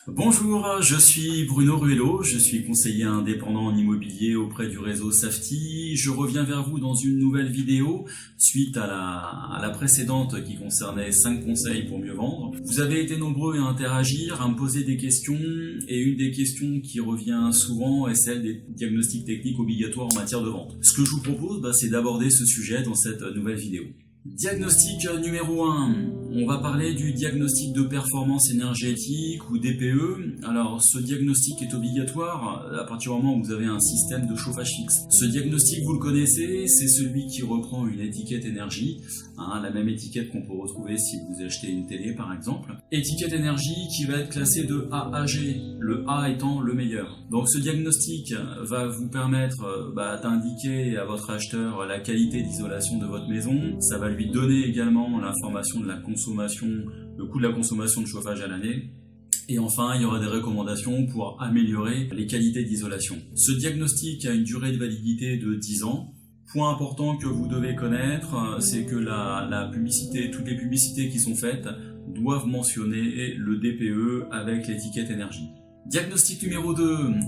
Bonjour, je suis Bruno Ruello, je suis conseiller indépendant en immobilier auprès du réseau Safety. Je reviens vers vous dans une nouvelle vidéo suite à la précédente qui concernait 5 conseils pour mieux vendre. Vous avez été nombreux à interagir, à me poser des questions et une des questions qui revient souvent est celle des diagnostics techniques obligatoires en matière de vente. Ce que je vous propose, c'est d'aborder ce sujet dans cette nouvelle vidéo. Diagnostic numéro 1, on va parler du diagnostic de performance énergétique ou DPE. Alors ce diagnostic est obligatoire à partir du moment où vous avez un système de chauffage fixe. Ce diagnostic, vous le connaissez, c'est celui qui reprend une étiquette énergie, la même étiquette qu'on peut retrouver si vous achetez une télé par exemple. Étiquette énergie qui va être classée de A à G, le A étant le meilleur. Donc ce diagnostic va vous permettre d'indiquer à votre acheteur la qualité d'isolation de votre maison. Ça va lui donner également l'information de la consommation, le coût de la consommation de chauffage à l'année. Et enfin, il y aura des recommandations pour améliorer les qualités d'isolation. Ce diagnostic a une durée de validité de 10 ans. Point important que vous devez connaître, c'est que la publicité, toutes les publicités qui sont faites doivent mentionner le DPE avec l'étiquette énergie. Diagnostic numéro 2,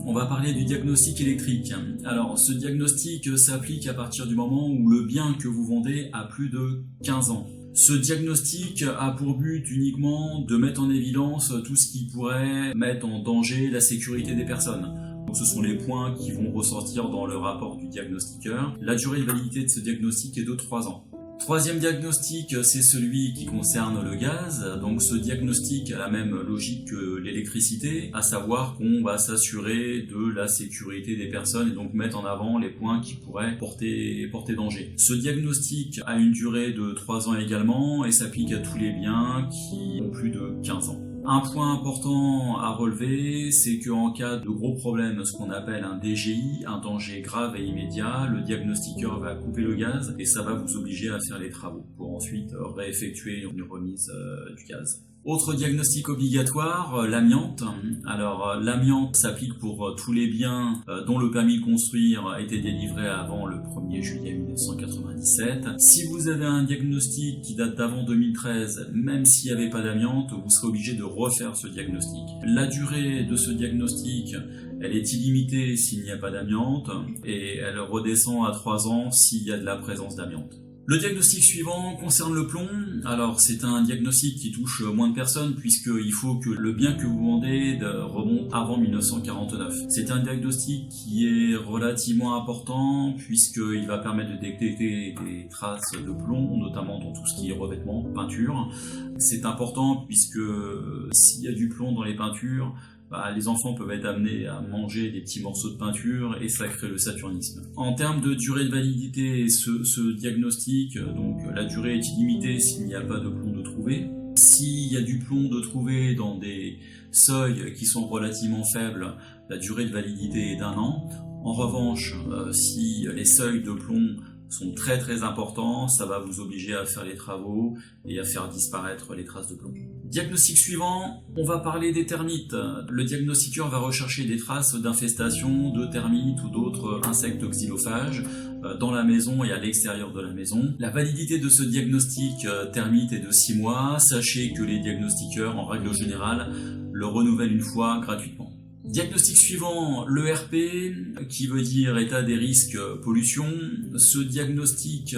on va parler du diagnostic électrique. Alors, ce diagnostic s'applique à partir du moment où le bien que vous vendez a plus de 15 ans. Ce diagnostic a pour but uniquement de mettre en évidence tout ce qui pourrait mettre en danger la sécurité des personnes. Donc, ce sont les points qui vont ressortir dans le rapport du diagnostiqueur. La durée de validité de ce diagnostic est de 3 ans. Troisième diagnostic, c'est celui qui concerne le gaz. Donc ce diagnostic a la même logique que l'électricité, à savoir qu'on va s'assurer de la sécurité des personnes et donc mettre en avant les points qui pourraient porter danger. Ce diagnostic a une durée de 3 ans également et s'applique à tous les biens qui ont plus de 15 ans. Un point important à relever, c'est qu'en cas de gros problème, ce qu'on appelle un DGI, un danger grave et immédiat, le diagnostiqueur va couper le gaz et ça va vous obliger à faire les travaux pour ensuite réeffectuer une remise du gaz. Autre diagnostic obligatoire, l'amiante. Alors l'amiante s'applique pour tous les biens dont le permis de construire a été délivré avant le 1er juillet 1997. Si vous avez un diagnostic qui date d'avant 2013, même s'il n'y avait pas d'amiante, vous serez obligé de refaire ce diagnostic. La durée de ce diagnostic, elle est illimitée s'il n'y a pas d'amiante et elle redescend à 3 ans s'il y a de la présence d'amiante. Le diagnostic suivant concerne le plomb. Alors c'est un diagnostic qui touche moins de personnes puisqu'il faut que le bien que vous vendez remonte avant 1949. C'est un diagnostic qui est relativement important puisqu'il va permettre de détecter des traces de plomb, notamment dans tout ce qui est revêtement, peinture. C'est important puisque s'il y a du plomb dans les peintures, les enfants peuvent être amenés à manger des petits morceaux de peinture et ça crée le saturnisme. En termes de durée de validité, ce diagnostic, donc la durée est illimitée s'il n'y a pas de plomb de trouvé. S'il y a du plomb de trouvé dans des seuils qui sont relativement faibles, la durée de validité est d'1 an. En revanche, si les seuils de plomb sont très très importants, ça va vous obliger à faire les travaux et à faire disparaître les traces de plomb. Diagnostic suivant, on va parler des termites. Le diagnostiqueur va rechercher des traces d'infestation de termites ou d'autres insectes xylophages dans la maison et à l'extérieur de la maison. La validité de ce diagnostic termite est de 6 mois. Sachez que les diagnostiqueurs, en règle générale, le renouvellent une fois gratuitement. Diagnostic suivant, l'ERP, qui veut dire état des risques pollution. Ce diagnostic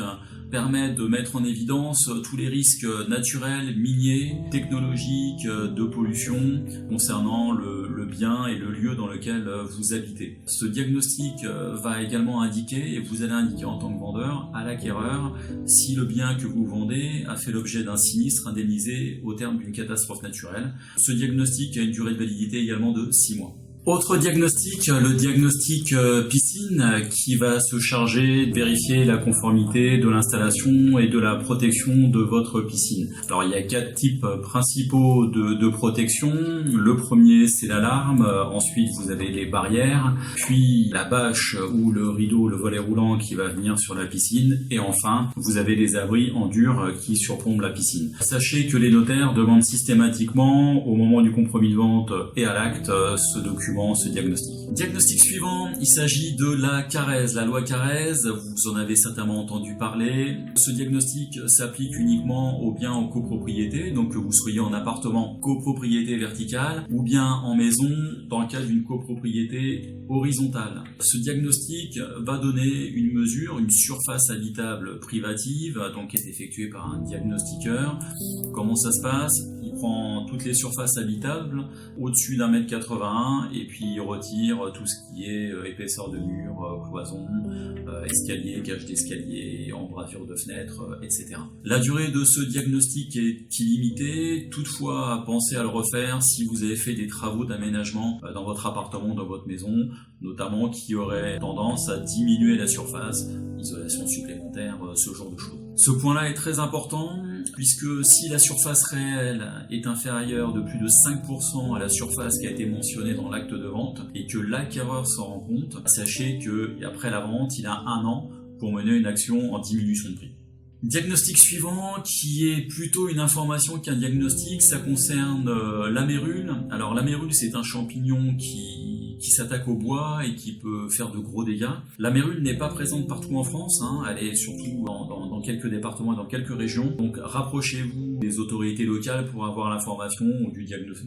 permet de mettre en évidence tous les risques naturels, miniers, technologiques, de pollution concernant le bien et le lieu dans lequel vous habitez. Ce diagnostic va également indiquer, et vous allez indiquer en tant que vendeur, à l'acquéreur si le bien que vous vendez a fait l'objet d'un sinistre indemnisé au terme d'une catastrophe naturelle. Ce diagnostic a une durée de validité également de 6 mois. Autre diagnostic, le diagnostic piscine qui va se charger de vérifier la conformité de l'installation et de la protection de votre piscine. Alors il y a 4 types principaux de protection. Le premier c'est l'alarme, ensuite vous avez les barrières, puis la bâche ou le rideau, le volet roulant qui va venir sur la piscine et enfin vous avez les abris en dur qui surplombent la piscine. Sachez que les notaires demandent systématiquement au moment du compromis de vente et à l'acte ce document suivant ce diagnostic. Diagnostic suivant, il s'agit de la Carrez, la loi Carrez, vous en avez certainement entendu parler. Ce diagnostic s'applique uniquement aux biens en copropriété, donc que vous soyez en appartement copropriété verticale ou bien en maison dans le cadre d'une copropriété horizontale. Ce diagnostic va donner une mesure, une surface habitable privative, donc qui est effectuée par un diagnostiqueur. Comment ça se passe? Il prend toutes les surfaces habitables au-dessus d'1,81 m et puis il retire tout ce qui est épaisseur de mur, cloison, escalier, cage d'escalier, embrasure de fenêtre, etc. La durée de ce diagnostic est illimitée, toutefois pensez à le refaire si vous avez fait des travaux d'aménagement dans votre appartement, dans votre maison, notamment qui auraient tendance à diminuer la surface, isolation supplémentaire, ce genre de choses. Ce point-là est très important puisque si la surface réelle est inférieure de plus de 5% à la surface qui a été mentionnée dans l'acte de vente et que l'acquéreur s'en rend compte, sachez qu'après la vente, il a 1 an pour mener une action en diminution de prix. Diagnostic suivant, qui est plutôt une information qu'un diagnostic, ça concerne la mérule. Alors la mérule, c'est un champignon qui s'attaque au bois et qui peut faire de gros dégâts. La mérule n'est pas présente partout en France, elle est surtout dans quelques départements et dans quelques régions. Donc rapprochez-vous des autorités locales pour avoir l'information ou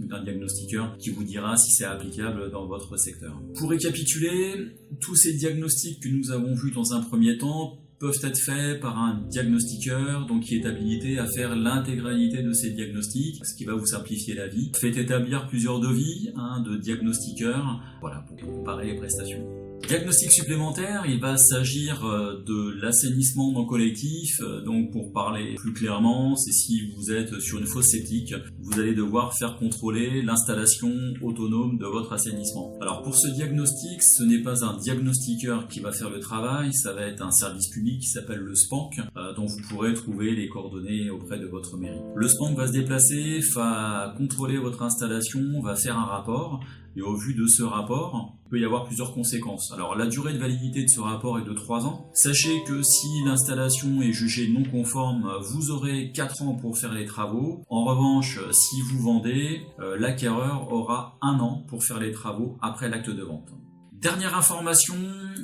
d'un diagnostiqueur qui vous dira si c'est applicable dans votre secteur. Pour récapituler, tous ces diagnostics que nous avons vus dans un premier temps peuvent être faits par un diagnostiqueur donc qui est habilité à faire l'intégralité de ces diagnostics, ce qui va vous simplifier la vie. Faites établir plusieurs devis de diagnostiqueurs pour comparer les prestations. Diagnostic supplémentaire, il va s'agir de l'assainissement non collectif. Donc pour parler plus clairement, c'est si vous êtes sur une fosse septique, vous allez devoir faire contrôler l'installation autonome de votre assainissement. Alors pour ce diagnostic, ce n'est pas un diagnostiqueur qui va faire le travail, ça va être un service public qui s'appelle le SPANC, dont vous pourrez trouver les coordonnées auprès de votre mairie. Le SPANC va se déplacer, va contrôler votre installation, va faire un rapport. Et au vu de ce rapport, il peut y avoir plusieurs conséquences. Alors la durée de validité de ce rapport est de 3 ans. Sachez que si l'installation est jugée non conforme, vous aurez 4 ans pour faire les travaux. En revanche, si vous vendez, l'acquéreur aura 1 an pour faire les travaux après l'acte de vente. Dernière information,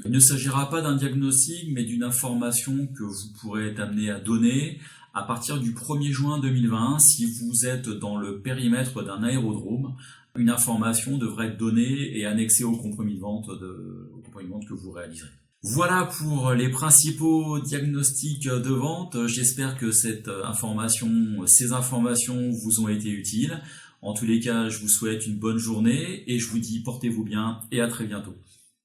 il ne s'agira pas d'un diagnostic, mais d'une information que vous pourrez être amené à donner à partir du 1er juin 2020 si vous êtes dans le périmètre d'un aérodrome. Une information devrait être donnée et annexée au compromis de vente que vous réaliserez. Voilà pour les principaux diagnostics de vente. J'espère que ces informations vous ont été utiles. En tous les cas, je vous souhaite une bonne journée et je vous dis portez-vous bien et à très bientôt.